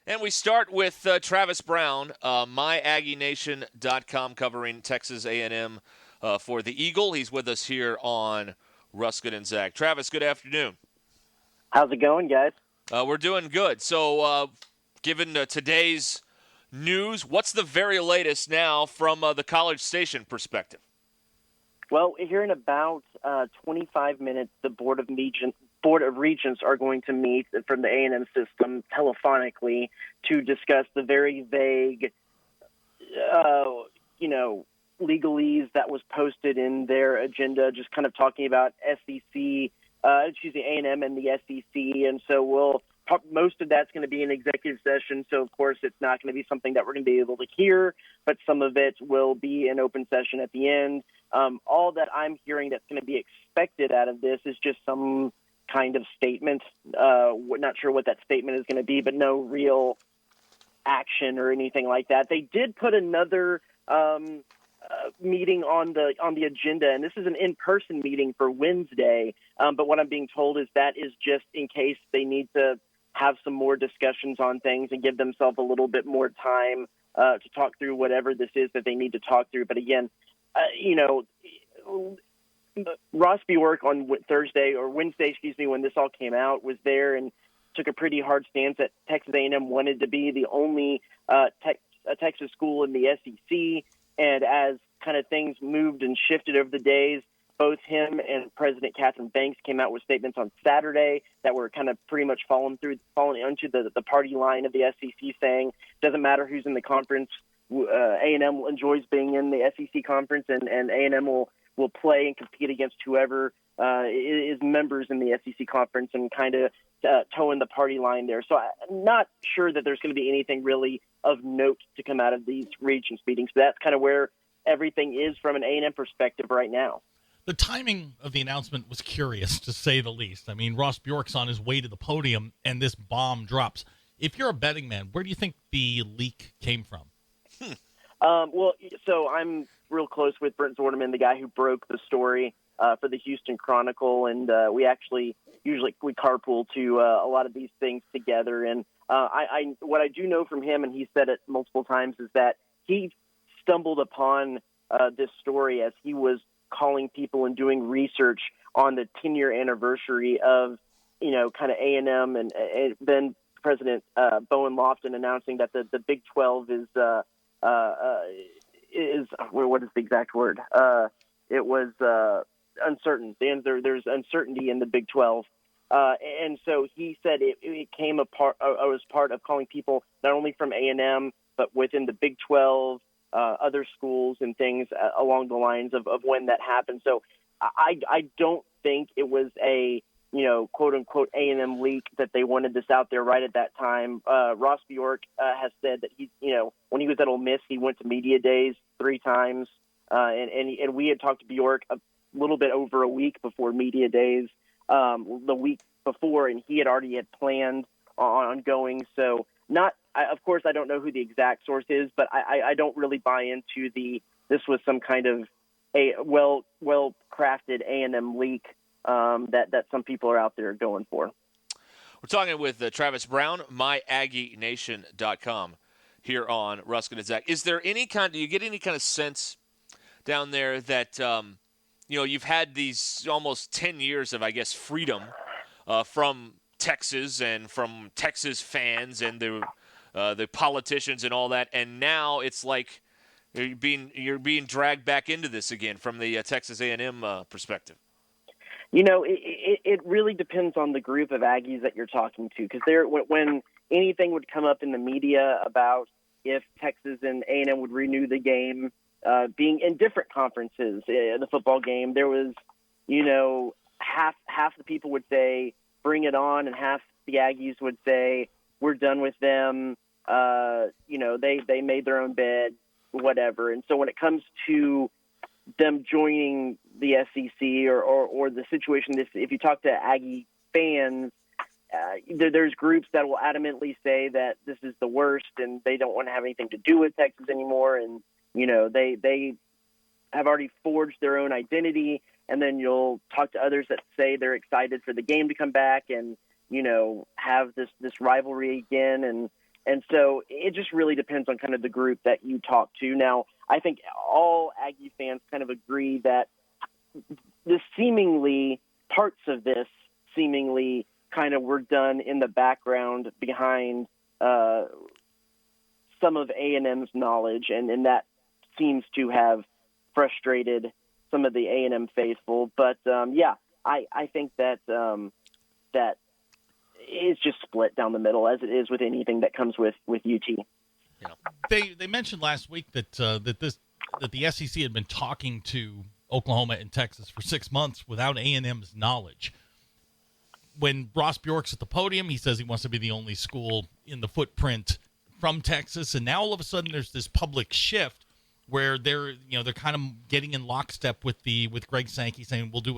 And we start with Travis Brown, MyAggieNation.com, covering Texas A&M for the Eagle. He's with us here on Ruscin and Zach. Travis, good afternoon. How's it going, guys? We're doing good. So, given today's news, what's the very latest now from the College Station perspective? Well, here in about 25 minutes, the Board of Regents are going to meet from the A&M system telephonically to discuss the very vague, legalese that was posted in their agenda, just kind of talking about A&M and the SEC. And so most of that's going to be an executive session. So, of course, it's not going to be something that we're going to be able to hear, but some of it will be an open session at the end. All that I'm hearing that's going to be expected out of this is just some kind of statement. We're not sure what that statement is going to be, but no real action or anything like that. They did put another meeting on the agenda, and this is an in-person meeting for Wednesday. But what I'm being told is that is just in case they need to have some more discussions on things and give themselves a little bit more time to talk through whatever this is that they need to talk through. But again, Ross Bjork on Wednesday, when this all came out, was there and took a pretty hard stance that Texas A&M wanted to be the only Texas school in the SEC. And as kind of things moved and shifted over the days, both him and President Catherine Banks came out with statements on Saturday that were kind of pretty much falling onto the party line of the SEC, saying doesn't matter who's in the conference, A&M enjoys being in the SEC conference, and A&M will play and compete against whoever is members in the SEC conference, and kind of towing the party line there. So I'm not sure that there's going to be anything really of note to come out of these Regents meetings. So that's kind of where everything is from an A&M perspective right now. The timing of the announcement was curious, to say the least. I mean, Ross Bjork's on his way to the podium, and this bomb drops. If you're a betting man, where do you think the leak came from? So I'm real close with Brent Zorneman, the guy who broke the story for the Houston Chronicle, and we carpool to a lot of these things together. And what I do know from him, and he said it multiple times, is that he stumbled upon this story as he was calling people and doing research on the 10-year anniversary of, kind of A&M, and then President Bowen Lofton announcing that the Big 12 is what is the exact word? It was uncertain. There's uncertainty in the Big 12. And so he said it came was part of calling people not only from A&M, but within the Big 12, other schools and things along the lines of when that happened. So I don't think it was a, quote unquote A&M leak that they wanted this out there right at that time. Ross Bjork has said that when he was at Ole Miss, he went to media days 3 times. And we had talked to Bjork a little bit over a week before media days, the week before, and he had already planned on going. So of course, I don't know who the exact source is, but I don't really buy into this was some kind of a well-crafted A&M leak that some people are out there going for. We're talking with Travis Brown, MyAggieNation.com, here on Ruscin and Zach. Do you get any kind of sense down there that you've had these almost 10 years of, I guess, freedom from Texas and from Texas fans and the politicians and all that, and now it's like you're being dragged back into this again from the Texas A&M perspective? It really depends on the group of Aggies that you're talking to, because when anything would come up in the media about if Texas and A&M would renew the game, being in different conferences, the football game, there was, half the people would say, bring it on, and half the Aggies would say, we're done with them. They made their own bed, whatever. And so when it comes to them joining the SEC or the situation, if you talk to Aggie fans, there's groups that will adamantly say that this is the worst and they don't want to have anything to do with Texas anymore. And, they have already forged their own identity. And then you'll talk to others that say they're excited for the game to come back and, have this rivalry again. And so it just really depends on kind of the group that you talk to. Now, I think all Aggie fans kind of agree that the seemingly parts of this seemingly kind of were done in the background behind some of A&M's knowledge, and that seems to have frustrated some of the A&M faithful. But I think that that is just split down the middle, as it is with anything that comes with UT. Yeah. They mentioned last week that the SEC had been talking to Oklahoma and Texas for 6 months without A&M's knowledge. When Ross Bjork's at the podium, he says he wants to be the only school in the footprint from Texas, and now all of a sudden there's this public shift where they're kind of getting in lockstep with Greg Sankey, saying we'll do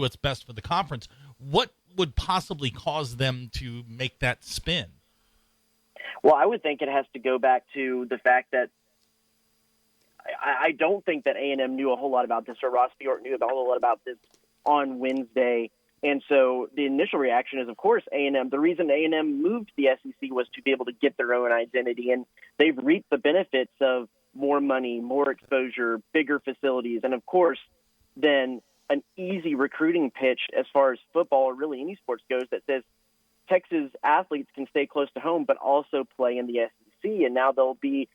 what's best for the conference. What would possibly cause them to make that spin? Well, I would think it has to go back to the fact that I don't think that A&M knew a whole lot about this, or Ross Bjork knew a whole lot about this on Wednesday. And so the initial reaction is, of course, A&M. The reason A&M moved to the SEC was to be able to get their own identity, and they've reaped the benefits of more money, more exposure, bigger facilities, and, of course, then an easy recruiting pitch as far as football or really any sports goes that says Texas athletes can stay close to home but also play in the SEC, and now they'll be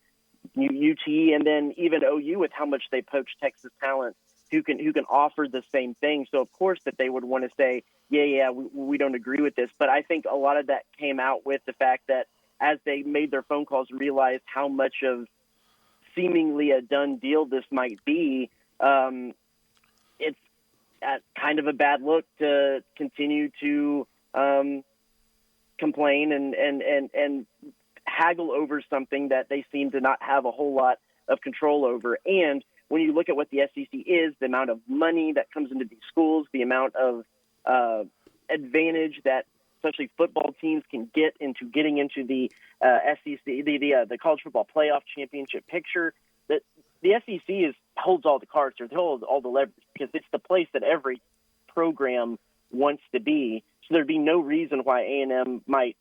UT and then even OU with how much they poach Texas talent who can offer the same thing. So, of course, that they would want to say, we don't agree with this. But I think a lot of that came out with the fact that as they made their phone calls, realized how much of seemingly a done deal this might be. It's kind of a bad look to continue to complain and haggle over something that they seem to not have a whole lot of control over. And when you look at what the SEC is, the amount of money that comes into these schools, the amount of advantage that especially football teams can get into getting into the SEC, the college football playoff championship picture, that the SEC holds all the cards, or they hold all the leverage, because it's the place that every program wants to be. So there'd be no reason why A&M might,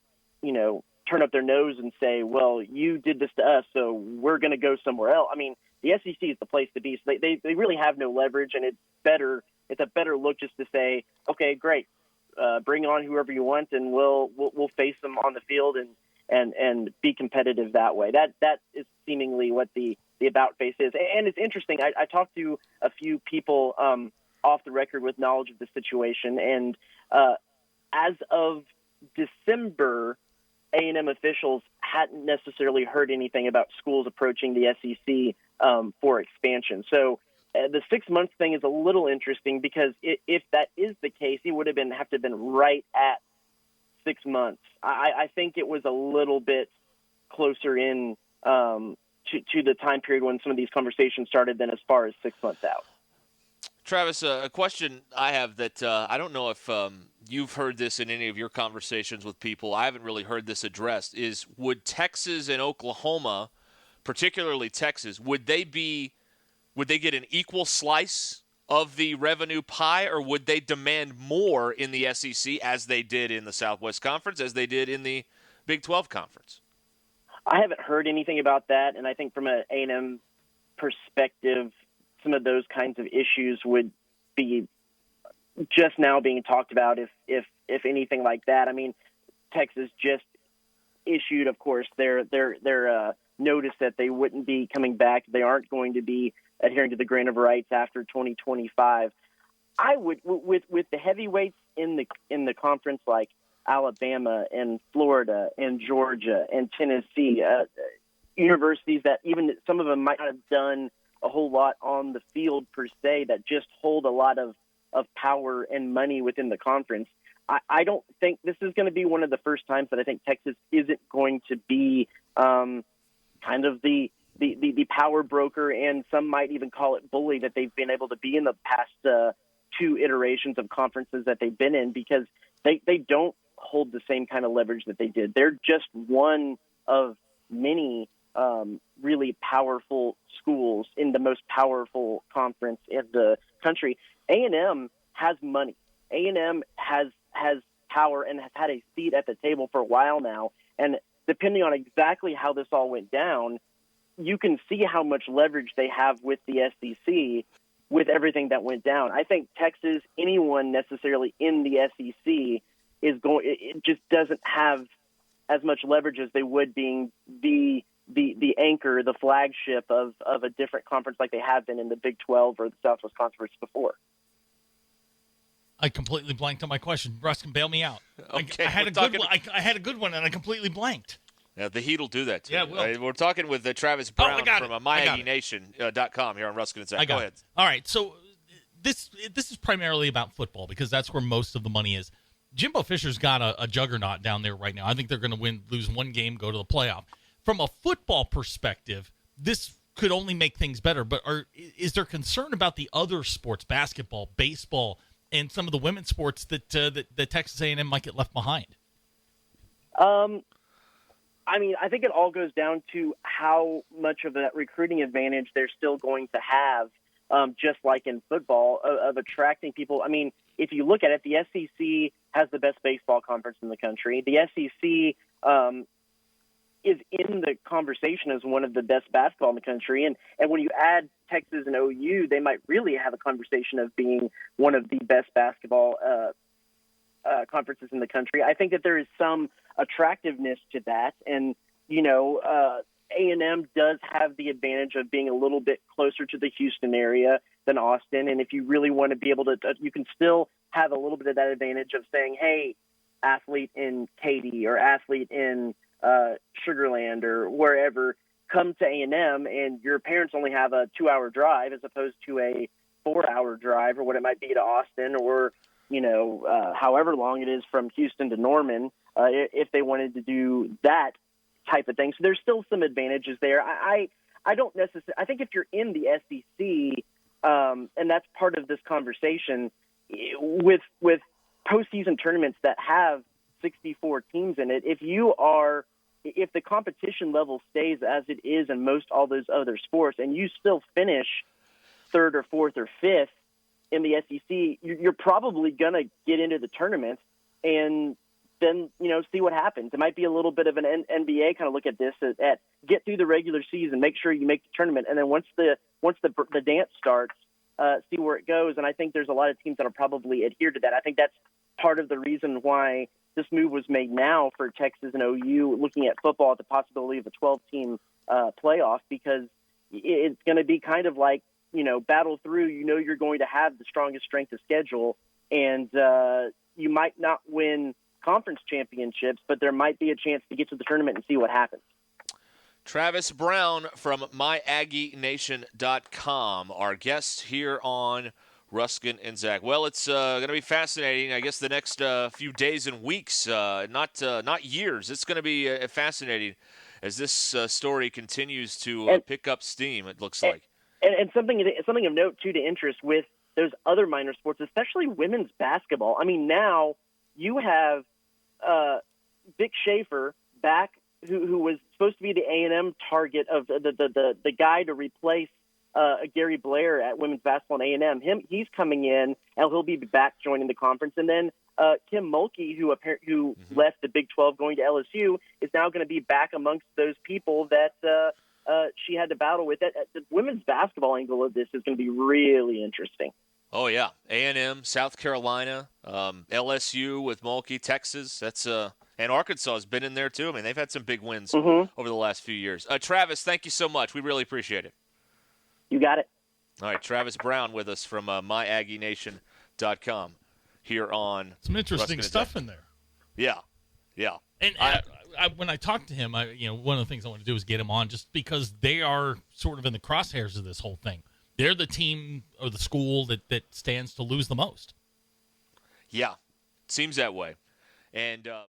turn up their nose and say, well, you did this to us, so we're going to go somewhere else. I mean, the SEC is the place to be. So they really have no leverage, and it's a better look just to say, okay, great, bring on whoever you want, and we'll face them on the field and be competitive that way. That is seemingly what the about face is. And it's interesting. I talked to a few people off the record with knowledge of the situation, and as of December, A&M officials hadn't necessarily heard anything about schools approaching the SEC for expansion. So the 6 months thing is a little interesting, because if that is the case, it would have to have been right at 6 months. I think it was a little bit closer in to the time period when some of these conversations started than as far as 6 months out. Travis, a question I have that I don't know if you've heard this in any of your conversations with people. I haven't really heard this addressed. Is would Texas and Oklahoma, particularly Texas, would they get an equal slice of the revenue pie, or would they demand more in the SEC as they did in the Southwest Conference, as they did in the Big 12 Conference? I haven't heard anything about that, and I think from an A&M perspective, some of those kinds of issues would be just now being talked about, if anything like that. I mean, Texas just issued, of course, their notice that they wouldn't be coming back. They aren't going to be adhering to the grant of rights after 2025. I would, with the heavyweights in the conference like Alabama and Florida and Georgia and Tennessee, universities that even some of them might not have done a whole lot on the field per se, that just hold a lot of power and money within the conference. I don't think this is going to be one of the first times that I think Texas isn't going to be kind of the power broker, and some might even call it bully, that they've been able to be in the past two iterations of conferences that they've been in, because they don't hold the same kind of leverage that they did. They're just one of many really powerful schools in the most powerful conference in the country. A&M has money. A&M has power and has had a seat at the table for a while now. And depending on exactly how this all went down, you can see how much leverage they have with the SEC with everything that went down. I think Texas, anyone necessarily in the SEC it just doesn't have as much leverage as they would being the anchor, the flagship of a different conference like they have been in the Big 12 or the Southwest Conference before. I completely blanked on my question. Ruscin, bail me out. Okay, I had a good one. I had a good one, and I completely blanked. Yeah, the heat will do that to you. Will. We're talking with Travis Brown from MyAggieNation.com here on Ruscin and Zach. Go ahead. All right, so this is primarily about football because that's where most of the money is. Jimbo Fisher's got a juggernaut down there right now. I think they're going to lose one game, go to the playoff. From a football perspective, this could only make things better. But is there concern about the other sports, basketball, baseball, and some of the women's sports that Texas A&M might get left behind? I mean, I think it all goes down to how much of that recruiting advantage they're still going to have, just like in football, of attracting people. I mean, if you look at it, the SEC has the best baseball conference in the country. The SEC is in the conversation as one of the best basketball in the country. And when you add Texas and OU, they might really have a conversation of being one of the best basketball conferences in the country. I think that there is some attractiveness to that. And, A&M does have the advantage of being a little bit closer to the Houston area than Austin. And if you really want to be able to, you can still have a little bit of that advantage of saying, hey, athlete in Katy or athlete in Sugarland or wherever, come to A&M, and your parents only have a 2-hour drive as opposed to a 4-hour drive or what it might be to Austin or, however long it is from Houston to Norman, if they wanted to do that type of thing. So there's still some advantages there. I don't necessarily, I think if you're in the SEC, and that's part of this conversation with postseason tournaments that have 64 teams in it, if the competition level stays as it is in most all those other sports and you still finish third or fourth or fifth in the SEC, you're probably going to get into the tournament and then, see what happens. It might be a little bit of an NBA kind of look at this, at get through the regular season, make sure you make the tournament. And then once the dance starts, see where it goes. And I think there's a lot of teams that will probably adhere to that. I think that's part of the reason why this move was made now for Texas and OU, looking at football at the possibility of a 12-team playoff, because it's going to be kind of like, battle through, you're going to have the strongest strength of schedule, and you might not win conference championships, but there might be a chance to get to the tournament and see what happens. Travis Brown from MyAggieNation.com, our guest here on Ruscin and Zach. Well, it's going to be fascinating, I guess, the next few days and weeks, not years. It's going to be fascinating as this story continues to pick up steam, it looks like. And something of note, too, to interest with those other minor sports, especially women's basketball. I mean, now you have Vic Schaefer back, who was supposed to be the A&M target of the guy to replace Gary Blair at women's basketball and A&M. He's coming in, and he'll be back joining the conference. And then Kim Mulkey, who left the Big 12 going to LSU, is now going to be back amongst those people that she had to battle with. The women's basketball angle of this is going to be really interesting. Oh, yeah. A&M, South Carolina, LSU with Mulkey, Texas. And Arkansas has been in there, too. I mean, they've had some big wins over the last few years. Travis, thank you so much. We really appreciate it. You got it. All right, Travis Brown with us from MyAggieNation.com here on some interesting stuff in there. Yeah. And when I talked to him, one of the things I want to do is get him on just because they are sort of in the crosshairs of this whole thing. They're the team or the school that stands to lose the most. Yeah, seems that way. And